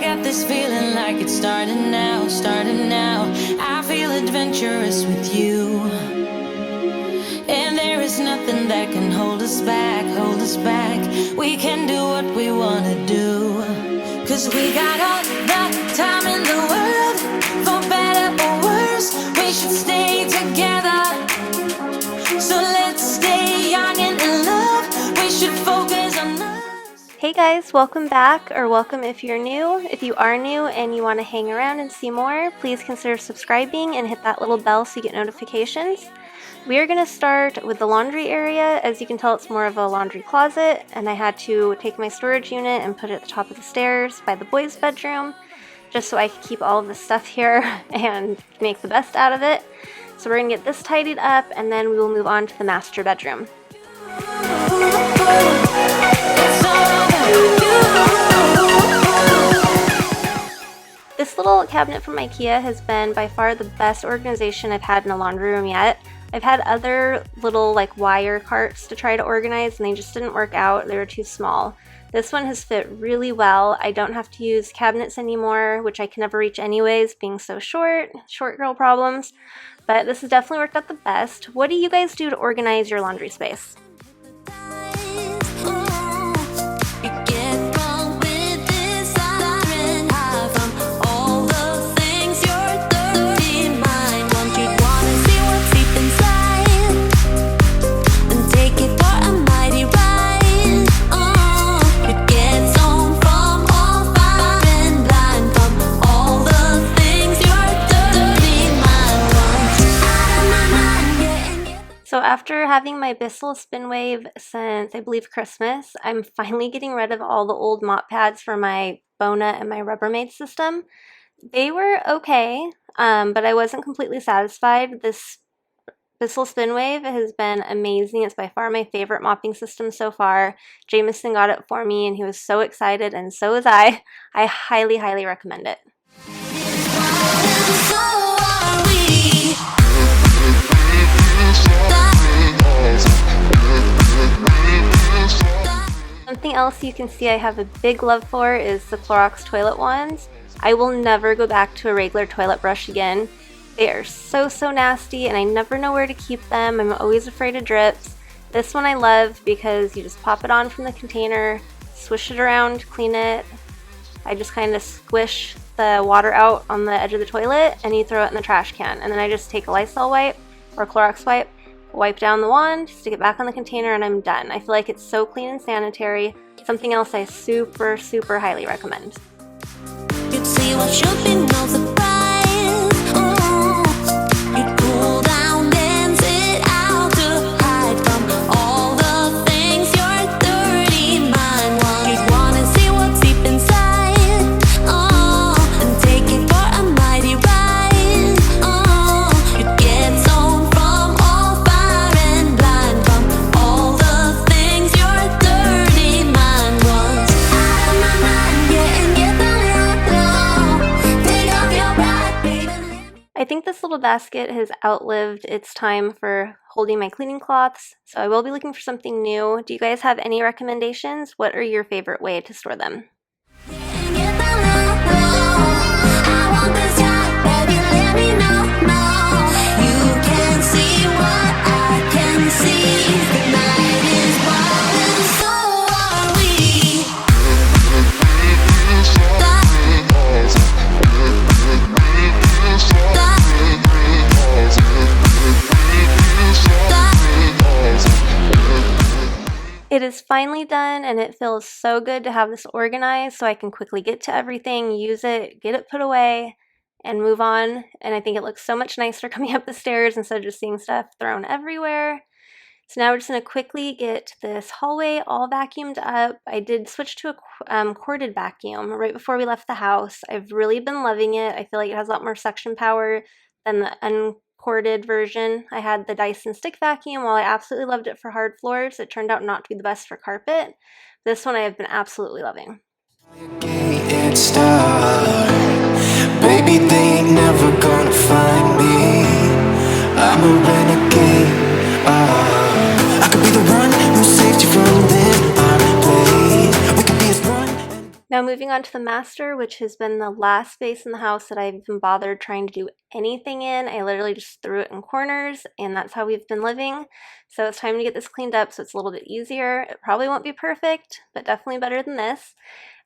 got this feeling like it's starting now, starting now. I feel adventurous with you, and there is nothing that can hold us back, hold us back. We can do what we wanna do, 'cause we got all the time in the world. For better or worse, we should stay together. So let's stay young and in love. We should focus on us. Hey guys, welcome back, or welcome if you're new. If you are new and you want to hang around and see more, please consider subscribing and hit that little bell so you get notifications. We are going to start with the laundry area. As you can tell, it's more of a laundry closet, and I had to take my storage unit and put it at the top of the stairs by the boys' bedroom, just so I could keep all of this stuff here and make the best out of it. So we're going to get this tidied up, and then we will move on to the master bedroom. This little cabinet from IKEA has been by far the best organization I've had in a laundry room yet. I've had other little like wire carts to try to organize, and they just didn't work out. They were too small. This one has fit really well. I don't have to use cabinets anymore, which I can never reach anyways, being so short girl problems. But this has definitely worked out the best. What do you guys do to organize your laundry space? So after having my Bissell Spin Wave since, I believe, Christmas, I'm finally getting rid of all the old mop pads for my Bona and my Rubbermaid system. They were okay, but I wasn't completely satisfied. This Bissell Spin Wave has been amazing. It's by far my favorite mopping system so far. Jameson got it for me, and he was so excited, and so was I. I highly, highly recommend it. Something else you can see I have a big love for is the Clorox toilet wands. I will never go back to a regular toilet brush again. They are so nasty, and I never know where to keep them. I'm always afraid of drips. This one I love because you just pop it on from the container, swish it around, clean it. I just kind of squish the water out on the edge of the toilet, and you throw it in the trash can. And then I just take a Lysol wipe or Clorox wipe down the wand, stick it back on the container, and I'm done. I feel like it's so clean and sanitary. Something else I super highly recommend. You'd see what should be no surprise. You'd cool down, dance it out to hide from all the things your dirty mind wants. You'd wanna see what's deep inside, and take it for a mighty ride. You'd get zoned from all fire and blind from all the things your dirty mind wants. Out of my mind, yeah, and get the low. Take off your pride, baby. I think this little basket has outlived its time for holding my cleaning cloths, so I will be looking for something new. Do you guys have any recommendations? What are your favorite way to store them? It is finally done, and it feels so good to have this organized so I can quickly get to everything, use it, get it put away, and move on. And I think it looks so much nicer coming up the stairs instead of just seeing stuff thrown everywhere. So now we're just going to quickly get this hallway all vacuumed up. I did switch to a corded vacuum right before we left the house. I've really been loving it. I feel like it has a lot more suction power than the uncorded version. I had the Dyson stick vacuum. While I absolutely loved it for hard floors, it turned out not to be the best for carpet. This one I have been absolutely loving. Baby, they ain't never gonna find me. I'm a renegade. I could be the one who saves you from them. We could be as one. Now Now moving on to the master, which has been the last space in the house that I've even bothered trying to do anything in. I literally just threw it in corners, and that's how we've been living. So it's time to get this cleaned up so it's a little bit easier. It probably won't be perfect, but definitely better than this.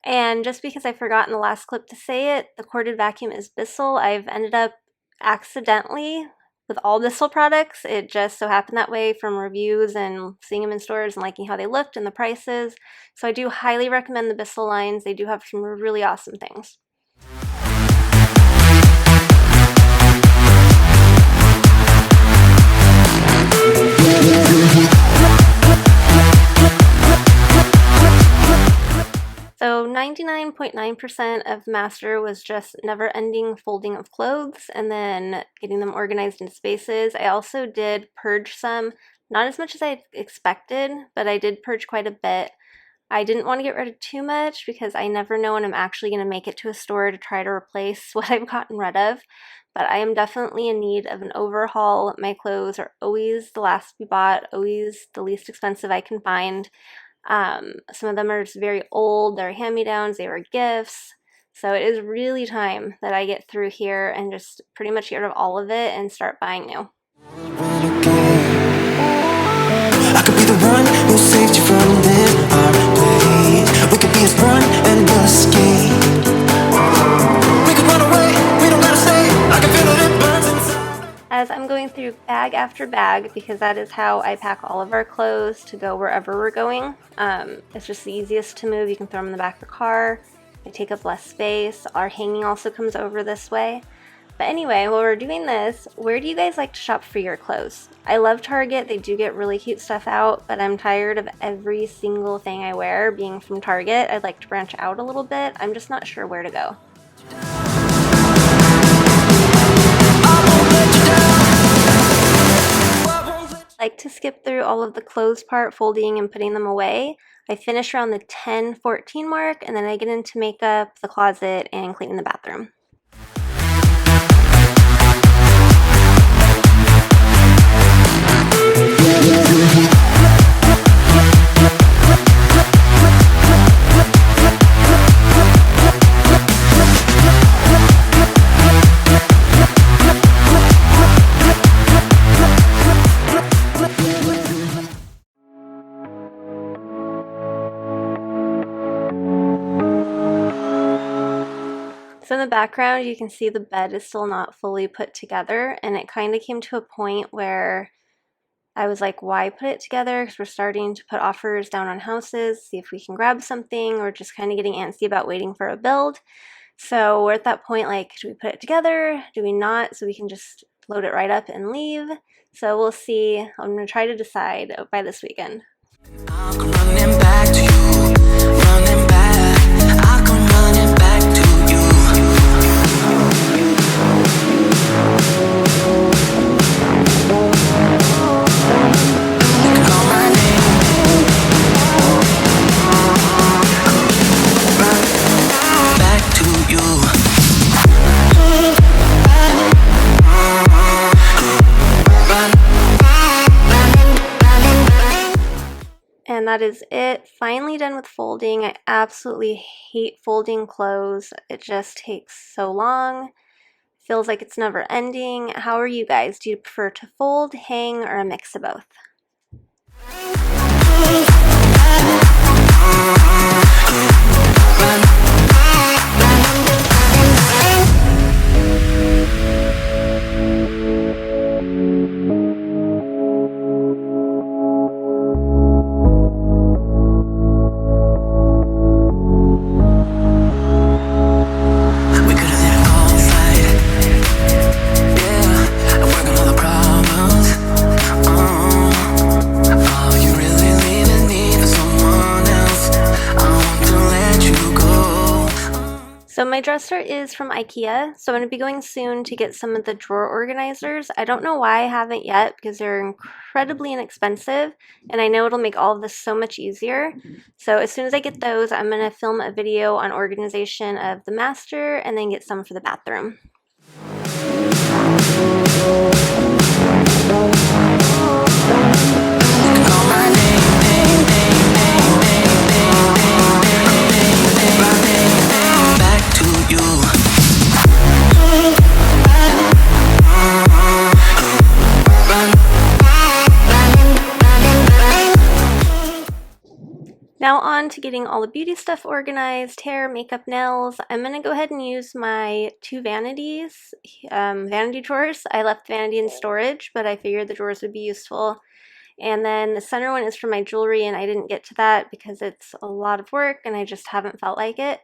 And just because I forgot in the last clip to say it, the corded vacuum is Bissell. I've ended up accidentally with all Bissell products. It just so happened that way from reviews and seeing them in stores and liking how they looked and the prices. So I do highly recommend the Bissell lines. They do have some really awesome things. So 99.9% of the master was just never-ending folding of clothes and then getting them organized into spaces. I also did purge some, not as much as I expected, but I did purge quite a bit. I didn't want to get rid of too much because I never know when I'm actually going to make it to a store to try to replace what I've gotten rid of. But I am definitely in need of an overhaul. My clothes are always the last to be bought, always the least expensive I can find. Some of them are just very old, they're hand-me-downs, they were gifts. So it is really time that I get through here and just pretty much get rid of all of it and start buying new. I could be the one who saved you from this hard place. We could be as one and we'll escape. We could run away, we don't gotta stay. I can feel it burns inside. As I'm going through bag after bag, because that is how I pack all of our clothes to go wherever we're going. It's just the easiest to move. You can throw them in the back of the car. They take up less space. Our hanging also comes over this way. But anyway, while we're doing this, where do you guys like to shop for your clothes? I love Target. They do get really cute stuff out, but I'm tired of every single thing I wear being from Target. I'd like to branch out a little bit. I'm just not sure where to go. I like to skip through all of the clothes part, folding and putting them away. I finish around the 10-14 mark, and then I get into makeup, the closet, and cleaning the bathroom. So in the background, you can see the bed is still not fully put together, and it kind of came to a point where I was like, why put it together? Because we're starting to put offers down on houses, see if we can grab something, or just kind of getting antsy about waiting for a build. So we're at that point, like, do we put it together? Do we not? So we can just load it right up and leave. So we'll see. I'm going to try to decide by this weekend. I'll come running back to you, running back. I'll come running back to you. You can call my name. Run back to you. And that is it. Finally done with folding. I absolutely hate folding clothes. It just takes so long. Feels like it's never ending. How are you guys? Do you prefer to fold, hang, or a mix of both? So my dresser is from IKEA, so I'm going to be going soon to get some of the drawer organizers. I don't know why I haven't yet because they're incredibly inexpensive, and I know it'll make all of this so much easier. So as soon as I get those, I'm going to film a video on organization of the master and then get some for the bathroom. Call my name, name, name, name, name, name, name, name, name, name. Now on to getting all the beauty stuff organized, hair, makeup, nails. I'm going to go ahead and use my two vanity drawers. I left the vanity in storage, but I figured the drawers would be useful. And then the center one is for my jewelry, and I didn't get to that because it's a lot of work and I just haven't felt like it.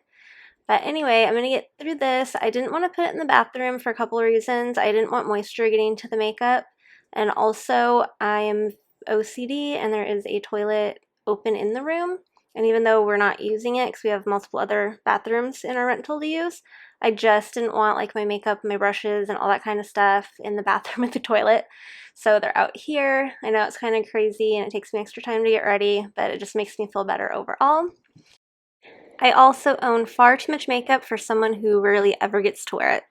But anyway, I'm going to get through this. I didn't want to put it in the bathroom for a couple of reasons. I didn't want moisture getting to the makeup, and also I am OCD and there is a toilet open in the room. And even though we're not using it because we have multiple other bathrooms in our rental to use, I just didn't want like my makeup, my brushes, and all that kind of stuff in the bathroom with the toilet. So they're out here. I know it's kind of crazy and it takes me extra time to get ready, but it just makes me feel better overall. I also own far too much makeup for someone who rarely ever gets to wear it.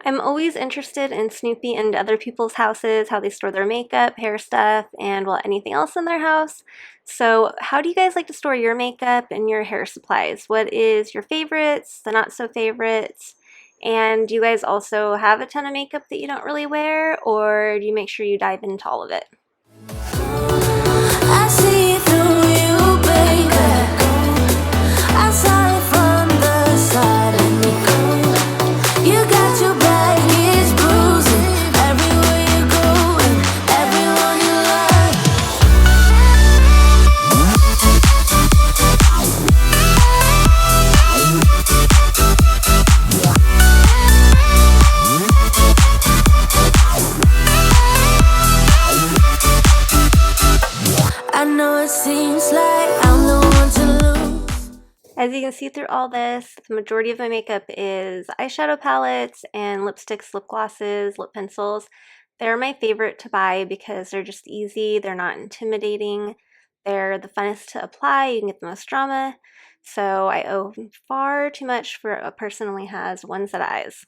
I'm always interested in snooping into other people's houses, how they store their makeup, hair stuff, and well, anything else in their house. So how do you guys like to store your makeup and your hair supplies? What is your favorites, the not so favorites? And do you guys also have a ton of makeup that you don't really wear, or do you make sure you dive into all of it? I see through you, baby. I saw it from the side of me. You got your baggage bruising everywhere you go and everyone you love. I know it seems like I'm the one to lose. As you can see through all this, the majority of my makeup is eyeshadow palettes and lipsticks, lip glosses, lip pencils. They're my favorite to buy because they're just easy, they're not intimidating, they're the funnest to apply, you can get the most drama. So I owe far too much for a person who only has one set of eyes.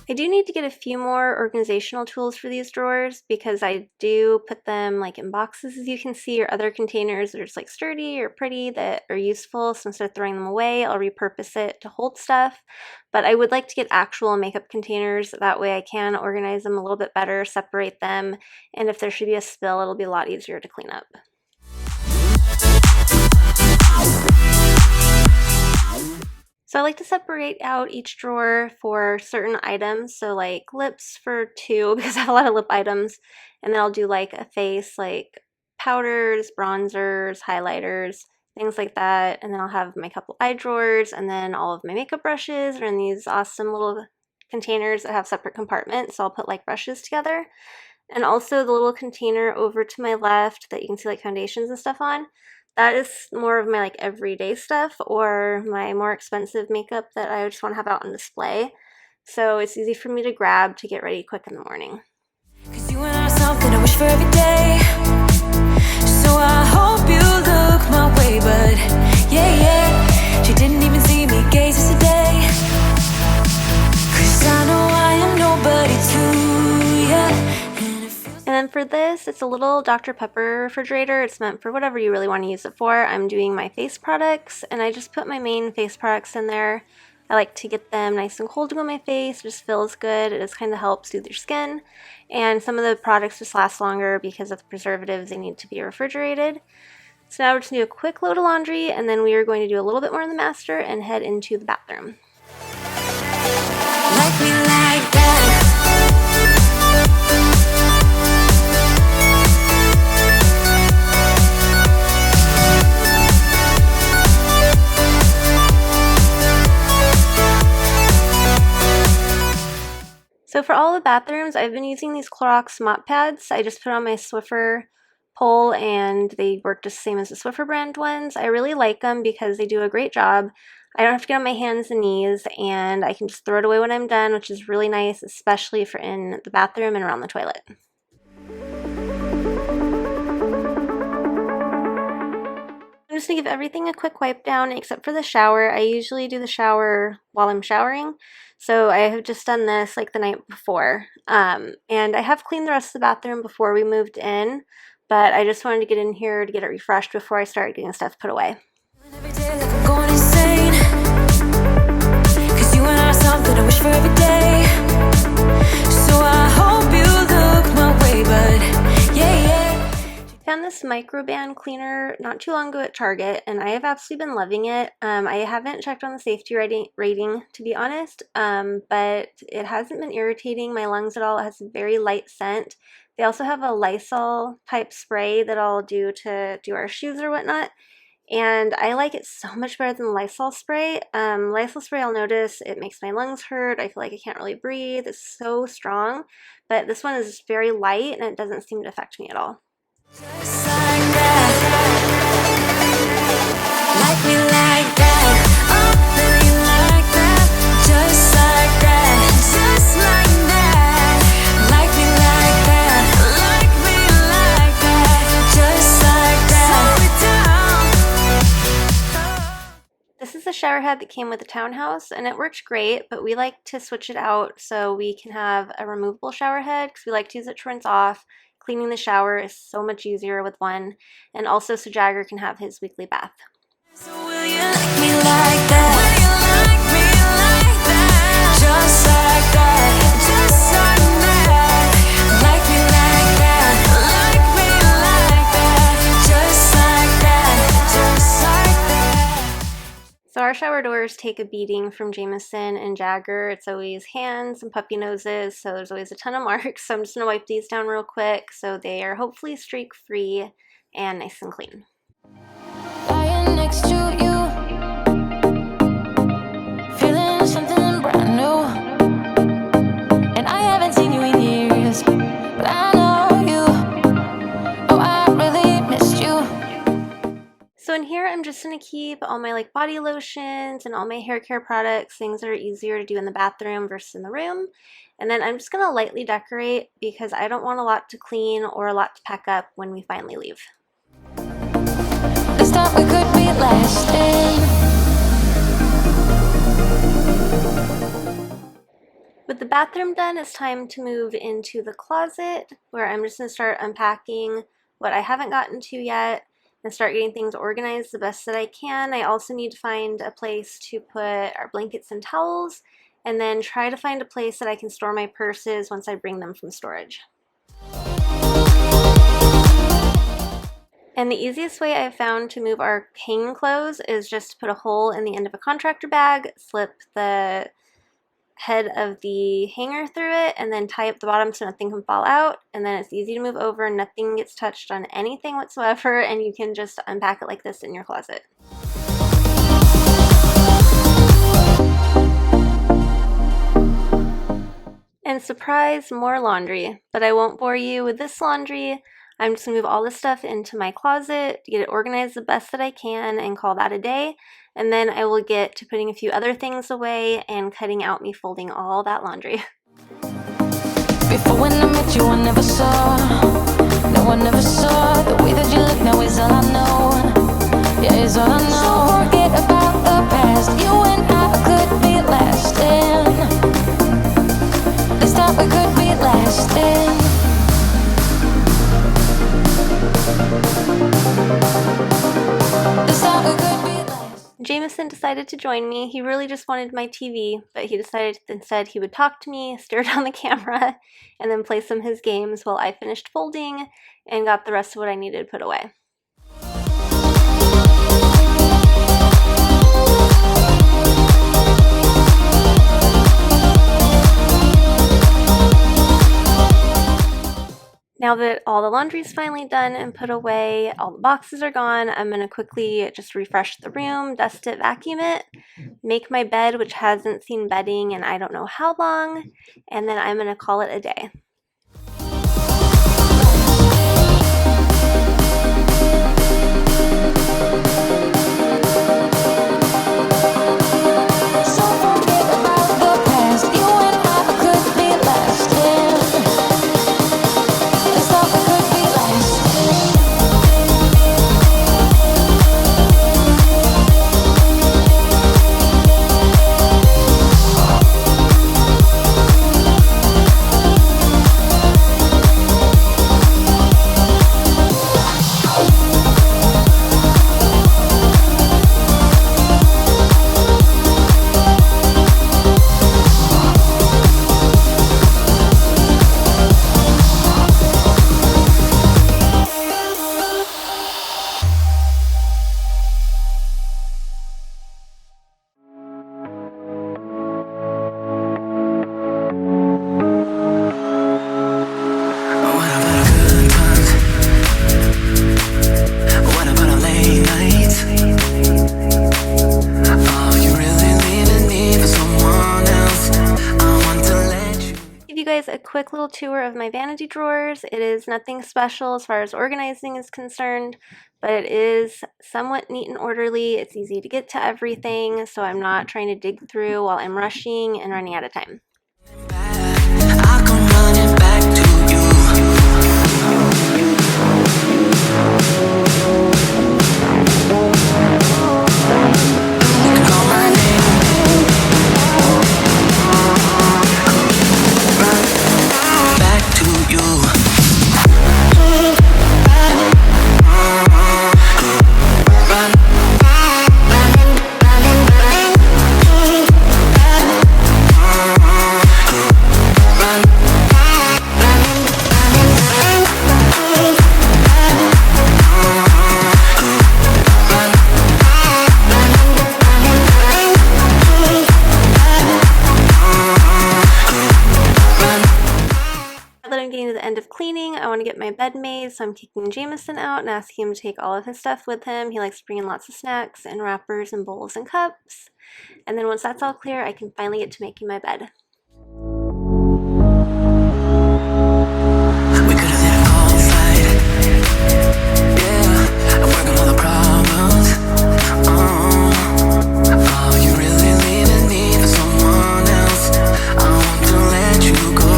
I do need to get a few more organizational tools for these drawers because I do put them like in boxes, as you can see, or other containers that are just like sturdy or pretty that are useful. So instead of throwing them away, I'll repurpose it to hold stuff. But I would like to get actual makeup containers. That way I can organize them a little bit better, separate them, and if there should be a spill, it'll be a lot easier to clean up. So I like to separate out each drawer for certain items, so like lips for 2 because I have a lot of lip items, and then I'll do like a face, like powders, bronzers, highlighters, things like that, and then I'll have my couple eye drawers, and then all of my makeup brushes are in these awesome little containers that have separate compartments, so I'll put like brushes together. And also the little container over to my left that you can see like foundations and stuff on. That is more of my like everyday stuff or my more expensive makeup that I just want to have out on display. So it's easy for me to grab to get ready quick in the morning. 'Cause you and I are something I wish for every day. So I hope you look my way, but yeah, she didn't even see me gaze yesterday. 'Cause I know I am nobody to ya. And then for this, it's a little Dr. Pepper refrigerator. It's meant for whatever you really want to use it for. I'm doing my face products, and I just put my main face products in there. I like to get them nice and cold to go on my face. It just feels good. It just kind of helps soothe your skin. And some of the products just last longer because of the preservatives. They need to be refrigerated. So now we're just going to do a quick load of laundry, and then we are going to do a little bit more in the master and head into the bathroom. Like me like that. So for all the bathrooms, I've been using these Clorox mop pads. I just put on my Swiffer pole and they work just the same as the Swiffer brand ones. I really like them because they do a great job. I don't have to get on my hands and knees, and I can just throw it away when I'm done, which is really nice, especially if you're in the bathroom and around the toilet. I'm just going to give everything a quick wipe down except for the shower. I usually do the shower while I'm showering, so I have just done this like the night before. And I have cleaned the rest of the bathroom before we moved in, but I just wanted to get in here to get it refreshed before I started getting stuff put away. Every day like I'm going insane, 'cause you and I are something I wish for every day. So I hope you look my way, but yeah. I found this microban cleaner not too long ago at Target, and I have absolutely been loving it. I haven't checked on the safety rating to be honest, but it hasn't been irritating my lungs at all. It has a very light scent. They also have a Lysol type spray that I'll do to do our shoes or whatnot. And I like it so much better than Lysol spray. Lysol spray, I'll notice it makes my lungs hurt. I feel like I can't really breathe. It's so strong. But this one is very light and it doesn't seem to affect me at all. Just like that, like me like that, oh, really like that, just like that, just like that, like me like that, like me like that, just like that. This is the shower head that came with the townhouse, and it works great, but we like to switch it out so we can have a removable shower head because we like to use it to rinse off. Cleaning the shower is so much easier with one, and also so Jagger can have his weekly bath. So will you like me like that? Will you like me like that? Just like that, just like that. Like me like that, like me like that. Just like that, just like that. So our shower doors take a beating from Jameson and Jagger. It's always hands and puppy noses, so there's always a ton of marks. So I'm just going to wipe these down real quick so they are hopefully streak-free and nice and clean. Lying next to you, feeling something brand new. And I haven't seen you in years, but I know you. Oh, I really missed you. So in here, I'm just going to keep all my like body lotions and all my hair care products, things that are easier to do in the bathroom versus in the room. And then I'm just going to lightly decorate because I don't want a lot to clean or a lot to pack up when we finally leave. This time we could be lasting. With the bathroom done, it's time to move into the closet where I'm just going to start unpacking what I haven't gotten to yet and start getting things organized the best that I can. I also need to find a place to put our blankets and towels, and then try to find a place that I can store my purses once I bring them from storage. And the easiest way I've found to move our hanging clothes is just to put a hole in the end of a contractor bag, slip the head of the hanger through it, and then tie up the bottom so nothing can fall out, and then it's easy to move over, nothing gets touched on anything whatsoever, and you can just unpack it like this in your closet. And surprise, more laundry, but I won't bore you with this laundry. I'm just gonna move all this stuff into my closet, get it organized the best that I can, and call that a day. And then I will get to putting a few other things away and cutting out me folding all that laundry. Before when I met you, I never saw. No, I never saw the way that you look now is all I know. Yeah, is all I know. So forget about the past. You and I could be lasting. This time we could be lasting. This time we could be lasting. Jameson decided to join me. He really just wanted my TV, but he decided instead he would talk to me, stare down the camera, and then play some of his games while I finished folding and got the rest of what I needed put away. Now Now that all the laundry's finally done and put away, all the boxes are gone, I'm going to quickly just refresh the room, dust it, vacuum it, make my bed, which hasn't seen bedding in I don't know how long, and then I'm going to call it a day. A quick little tour of my vanity drawers. It is nothing special as far as organizing is concerned, but it is somewhat neat and orderly. It's easy to get to everything, so I'm not trying to dig through while I'm rushing and running out of time. I come running back to you. You can call my name. Run back to you. End of cleaning, I want to get my bed made, so I'm kicking Jameson out and asking him to take all of his stuff with him. He likes to bring in lots of snacks and wrappers and bowls and cups. And then once that's all clear, I can finally get to making my bed. We could have let it all slide. Yeah, I'm working all the problems. Oh, you really leaving me for someone else. I want to let you go.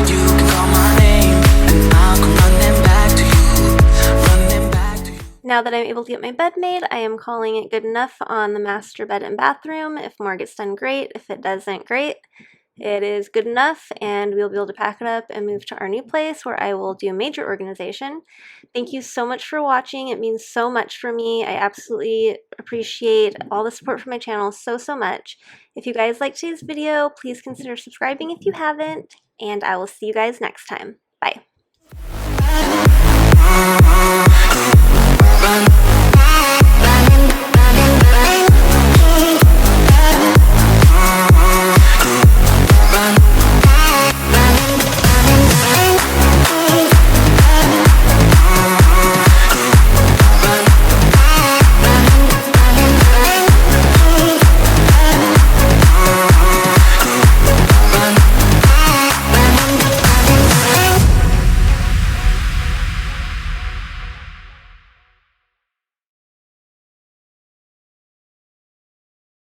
You can call my name and I'll come running back to you. Running back to you. Now that I'm able to get my bed made, I am calling it good enough on the master bed and bathroom. If more gets done, great. If it doesn't, great. It is good enough, and we'll be able to pack it up and move to our new place where I will do major organization. Thank you so much for watching. It means so much for me. I absolutely appreciate all the support from my channel so much. If you guys liked today's video, please consider subscribing if you haven't, and I will see you guys next time. Bye. Run.